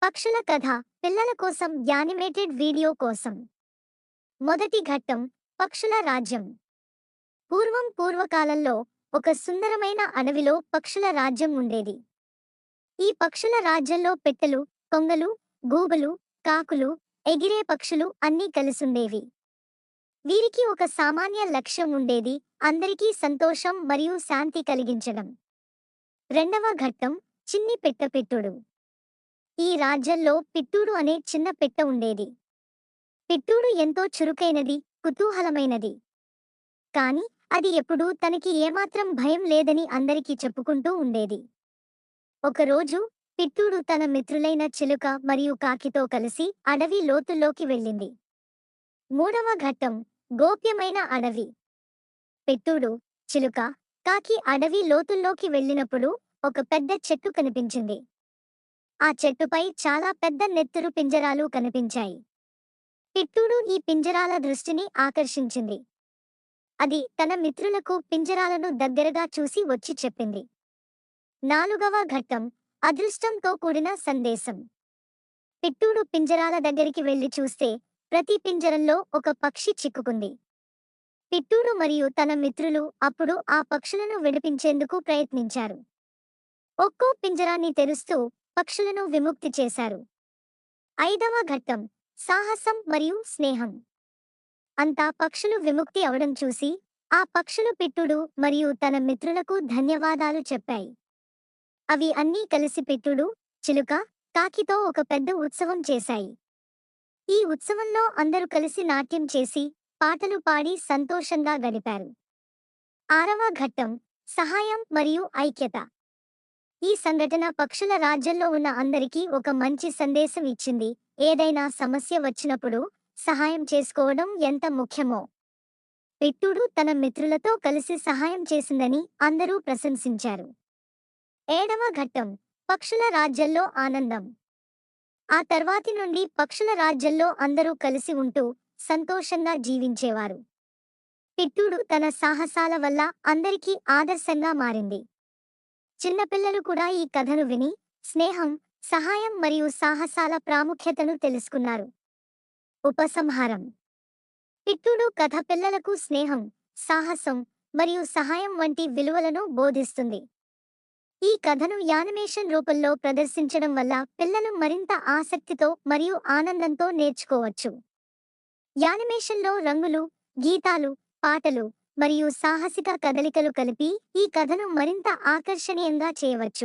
పక్షుల కథ పిల్లల కోసం యానిమేటెడ్ వీడియో కోసం. మొదటి ఘట్టం పక్షుల రాజ్యం. పూర్వకాలంలో ఒక సుందరమైన అడవిలో పక్షుల రాజ్యం ఉండేది. ఈ పక్షుల రాజ్యంలో పెట్టెలు, కొంగలు, గూబలు, కాకులు, ఎగిరే పక్షులు అన్నీ కలిసుండేవి. వీరికి ఒక సామాన్య లక్ష్యం ఉండేది, అందరికీ సంతోషం మరియు శాంతి కలిగించడం. రెండవ ఘట్టం చిన్ని పెట్టుడు. ఈ రాజ్యంలో పిట్టూడు అనే చిన్న పెట్ట ఉండేది. పిట్టూడు ఎంతో చురుకైనది, కుతూహలమైనది. కాని అది ఎప్పుడూ తనకి ఏమాత్రం భయం లేదని అందరికీ చెప్పుకుంటూ ఉండేది. ఒకరోజు పిట్టూడు తన మిత్రులైన చిలుక మరియు కాకితో కలిసి అడవి లోతుల్లోకి వెళ్ళింది. మూడవ ఘట్టం గోప్యమైన అడవి. పిట్టూడు, చిలుక, కాకి అడవి లోతుల్లోకి వెళ్ళినప్పుడు ఒక పెద్ద చెట్టు కనిపించింది. ఆ చెట్టుపై చాలా పెద్ద నెత్తురు పింజరాలు కనిపించాయి. పిట్టూడు ఈ పింజరాల దృష్టిని ఆకర్షించింది. అది తన మిత్రులకు పింజరాలను దగ్గరగా చూసి వచ్చి చెప్పింది. నాలుగవ ఘట్టం అదృష్టంతో కూడిన సందేశం. పిట్టూడు పింజరాల దగ్గరికి వెళ్లి చూస్తే ప్రతి పింజరంలో ఒక పక్షి చిక్కుకుంది. పిట్టూడు మరియు తన మిత్రులు అప్పుడు ఆ పక్షులను విడిపించేందుకు ప్రయత్నించారు. ఒక్కో పింజరాన్ని తెరుస్తూ పక్షులను విముక్తి చేశారు. ఐదవ ఘట్టం సాహసం మరియు స్నేహం. అంతా పక్షులు విముక్తి అవడం చూసి ఆ పక్షులు పిట్టూడు మరియు తన మిత్రులకు ధన్యవాదాలు చెప్పాయి. అవి అన్నీ కలిసి పిట్టూడు, చిలుక, కాకితో ఒక పెద్ద ఉత్సవం చేశాయి. ఈ ఉత్సవంలో అందరూ కలిసి నాట్యం చేసి పాటలు పాడి సంతోషంగా గడిపారు. ఆరవ ఘట్టం సహాయం మరియు ఐక్యత. ఈ సంఘటన పక్షుల రాజ్యంలో ఉన్న అందరికీ ఒక మంచి సందేశం ఇచ్చింది. ఏదైనా సమస్య వచ్చినప్పుడు సహాయం చేసుకోవడం ఎంత ముఖ్యమో. పిట్టూడు తన మిత్రులతో కలిసి సహాయం చేసిందని అందరూ ప్రశంసించారు. ఏడవ ఘట్టం పక్షుల రాజ్యంలో ఆనందం. ఆ తర్వాతి నుండి పక్షుల రాజ్యంలో అందరూ కలిసి ఉంటూ సంతోషంగా జీవించేవారు. పిట్టూడు తన సాహసాల వల్ల అందరికీ ఆదర్శంగా మారింది. చిన్నపిల్లలు కూడా ఈ కథను విని స్నేహం, సహాయం మరియు సాహసాల ప్రాముఖ్యతను తెలుసుకున్నారు. ఉపసంహారం. పిట్టూడు కథ పిల్లలకు స్నేహం, సాహసం మరియు సహాయం వంటి విలువలను బోధిస్తుంది. ఈ కథను యానిమేషన్ రూపంలో ప్రదర్శించడం వల్ల పిల్లలు మరింత ఆసక్తితో మరియు ఆనందంతో నేర్చుకోవచ్చు. యానిమేషన్లో రంగులు, గీతాలు, పాటలు మరియు సాహసిక కదలికలు కలిపి ఈ కథను మరింత ఆకర్షణీయంగా చేయవచ్చు.